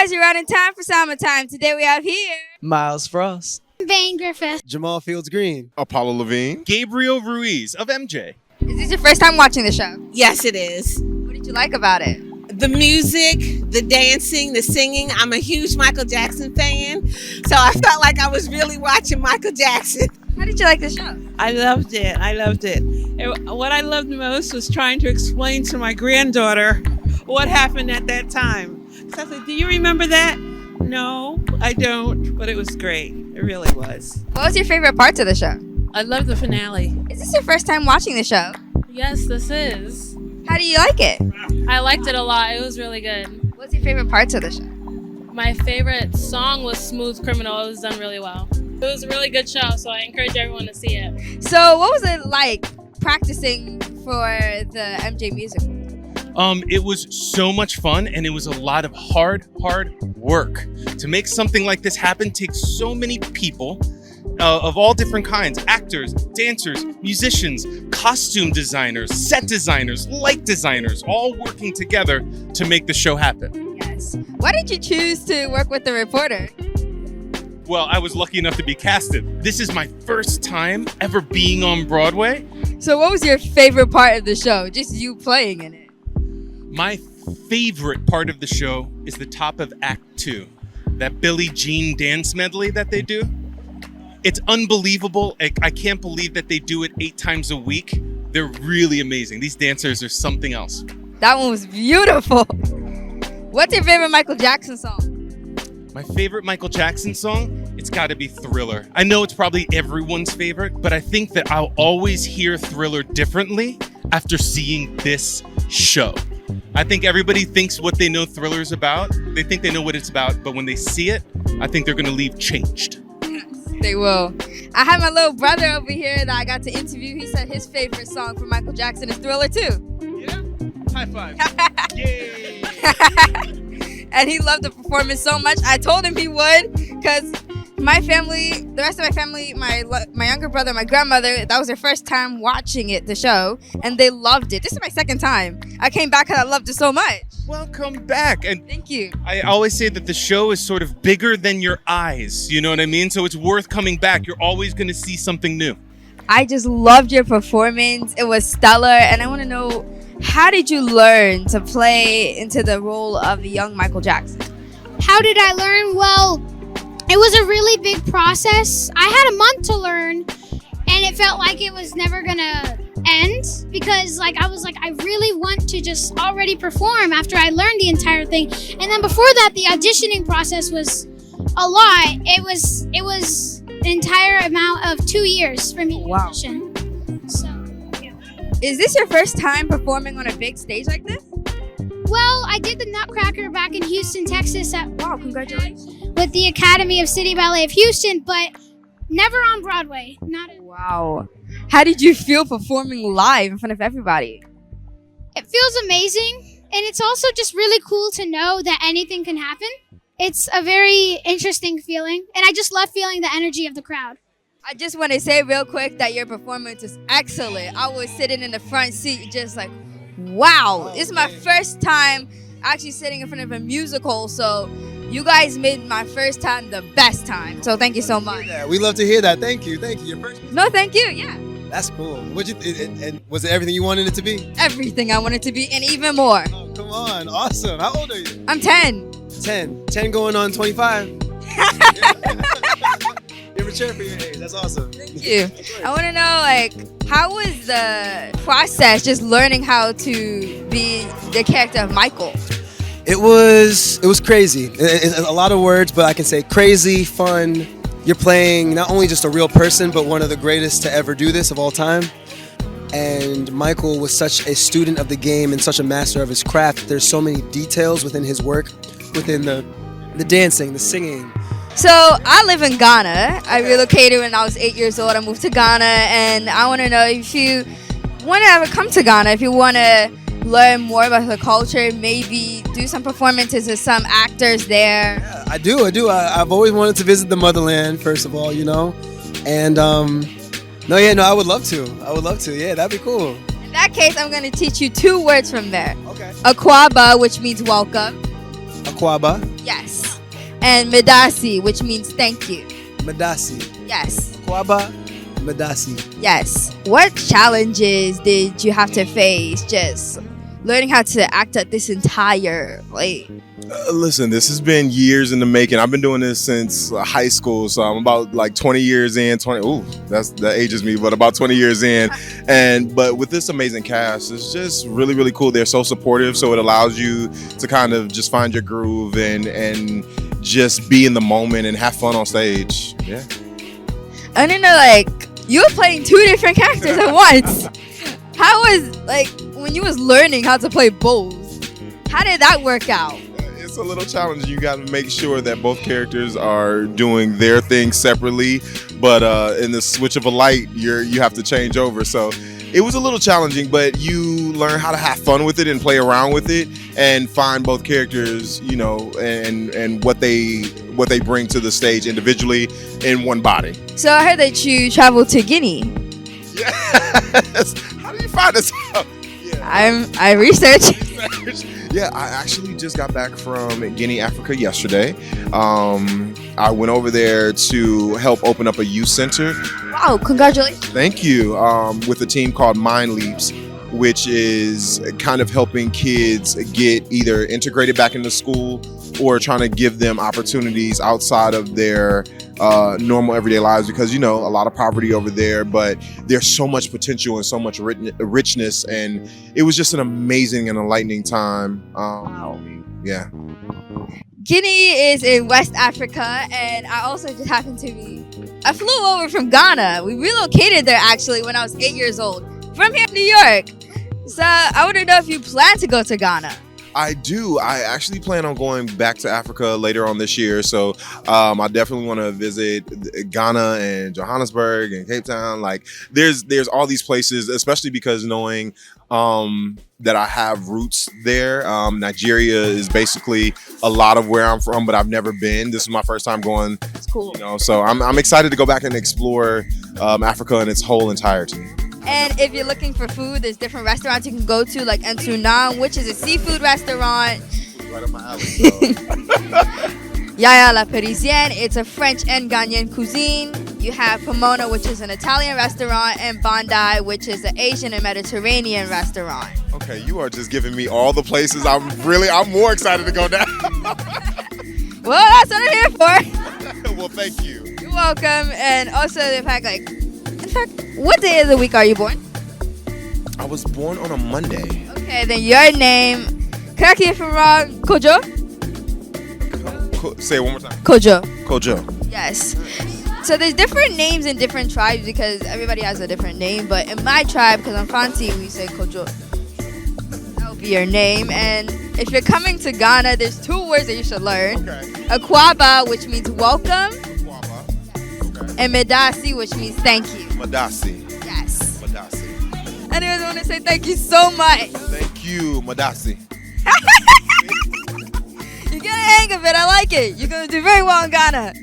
guys, you're right in time for summertime. Today we have here Miles Frost. Vane Griffith. Jamal Fields Green. Apollo Levine. Gabriel Ruiz of MJ. Is this your first time watching the show? Yes, it is. What did you like about it? The music, the dancing, the singing. I'm a huge Michael Jackson fan, so I felt like I was really watching Michael Jackson. How did you like the show? I loved it. What I loved most was trying to explain to my granddaughter what happened at that time. So I said, do you remember that? No, I don't, but it was great. It really was. What was your favorite parts of the show? I love the finale. Is this your first time watching the show? Yes, this is. How do you like it? I liked it a lot. It was really good. What's your favorite parts of the show? My favorite song was Smooth Criminal. It was done really well. It was a really good show, so I encourage everyone to see it. So what was it like practicing for the MJ musical? It was so much fun, and it was a lot of hard work. To make something like this happen takes so many people of all different kinds: actors, dancers, musicians, costume designers, set designers, light designers, all working together to make the show happen. Yes. Why did you choose to work with the reporter? Well, I was lucky enough to be casted. This is my first time ever being on Broadway. So what was your favorite part of the show? Just you playing in it? My favorite part of the show is the top of Act 2, that Billie Jean dance medley that they do. It's unbelievable. I can't believe that they do it 8 times a week. They're really amazing. These dancers are something else. That one was beautiful. What's your favorite Michael Jackson song? My favorite Michael Jackson song, it's got to be Thriller. I know it's probably everyone's favorite, but I think that I'll always hear Thriller differently after seeing this show. I think everybody thinks what they know Thriller is about. They think they know what it's about, but when they see it, I think they're going to leave changed. They will. I have my little brother over here that I got to interview. He said his favorite song from Michael Jackson is Thriller too. Yeah? High five. Yay! And he loved the performance so much. I told him he would, because my family, the rest of my family, my younger brother, my grandmother, that was their first time watching it, the show, and they loved it. This is my second time. I came back because I loved it so much. Welcome back. And thank you. I always say that the show is sort of bigger than your eyes. You know what I mean? So it's worth coming back. You're always going to see something new. I just loved your performance. It was stellar. And I want to know, how did you learn to play into the role of the young Michael Jackson? How did I learn? Well, it was a really big process. I had a month to learn, and it felt like it was never gonna end, because I was like, I really want to just already perform after I learned the entire thing. And then before that, the auditioning process was a lot. It was the entire amount of 2 years for me to audition. So, yeah. Is this your first time performing on a big stage like this? Well, I did the Nutcracker back in Houston, Texas Wow, congratulations. with the Academy of City Ballet of Houston, but never on Broadway. Wow. How did you feel performing live in front of everybody? It feels amazing, and it's also just really cool to know that anything can happen. It's a very interesting feeling, and I just love feeling the energy of the crowd. I just want to say real quick that your performance is excellent. I was sitting in the front seat just like, wow. This is my first time actually sitting in front of a musical, so you guys made my first time the best time. So thank you so much. Yeah, we love to hear that. Thank you. Your first. No, thank you. Yeah. That's cool. And was it everything you wanted it to be? Everything I wanted to be and even more. Oh, come on. Awesome. How old are you? I'm 10. 10. 10 going on 25. You're mature for your age. That's awesome. Thank you. I want to know, how was the process just learning how to be the character of Michael? It was crazy. It's a lot of words, but I can say crazy, fun. You're playing not only just a real person, but one of the greatest to ever do this of all time. And Michael was such a student of the game and such a master of his craft. There's so many details within his work, within the dancing, the singing. So I live in Ghana. I relocated when I was 8 years old. I moved to Ghana, and I want to know if you want to ever come to Ghana, if you want to learn more about the culture, maybe do some performances with some actors there. Yeah, I do. I've always wanted to visit the motherland, first of all, And I would love to. Yeah, that'd be cool. In that case, I'm going to teach you 2 words from there. Okay. Akwaba, which means welcome. Akwaba. Yes. and Medasi, which means thank you. Madasi. Yes. Kwaba. Madasi. Yes. What challenges did you have to face just learning how to act at this entire Listen, this has been years in the making. I've been doing this since high school, so I'm about like 20 years in. That ages me, but about 20 years in. But with this amazing cast, it's just really, really cool. They're so supportive, so it allows you to kind of just find your groove and just be in the moment and have fun on stage. Yeah. I didn't know you were playing two different characters at once. How was when you was learning how to play both? How did that work out? It's a little challenge. You got to make sure that both characters are doing their thing separately, but in the switch of a light, you have to change over. So it was a little challenging, but you learn how to have fun with it and play around with it and find both characters, and what they bring to the stage individually in one body. So I heard that you traveled to Guinea. Yes. How did you find this out? Yeah. I researched. Yeah, I actually just got back from Guinea, Africa yesterday. I went over there to help open up a youth center. Wow, congratulations. Thank you. With a team called Mind Leaps, which is kind of helping kids get either integrated back into school or trying to give them opportunities outside of their normal everyday lives, because a lot of poverty over there, but there's so much potential and so much richness, and it was just an amazing and enlightening time. Wow. Yeah. Guinea is in West Africa, and I also just happened to I flew over from Ghana. We relocated there actually when I was 8 years old from here in New York. So I want to know if you plan to go to Ghana. I do. I actually plan on going back to Africa later on this year. So I definitely want to visit Ghana and Johannesburg and Cape Town. There's all these places, especially because knowing that I have roots there. Nigeria is basically a lot of where I'm from, but I've never been. This is my first time going. It's cool. So I'm excited to go back and explore Africa in its whole entirety. And if you're looking for food, there's different restaurants you can go to, like Ensunam, which is a seafood restaurant. Right up my alley. So. Yaya La Parisienne, it's a French and Ghanaian cuisine. You have Pomona, which is an Italian restaurant, and Bandai, which is an Asian and Mediterranean restaurant. Okay, you are just giving me all the places. I'm more excited to go now. Well, that's what I'm here for. Well, thank you. You're welcome. And also the fact, what day of the week are you born? I was born on a Monday. Okay, then your name, correct me if I'm wrong, Kojo? Say it one more time. Kojo. Kojo. Yes. So there's different names in different tribes because everybody has a different name. But in my tribe, because I'm Fanti, we say Kojo. That will be your name. And if you're coming to Ghana, there's two words that you should learn. Okay. Akwaba, which means welcome. Akwaba. Okay. And Medasi, which means thank you. Madasi. Yes. Madasi. Anyways, I want to say thank you so much. Thank you, Madasi. You get a hang of it. I like it. You're going to do very well in Ghana.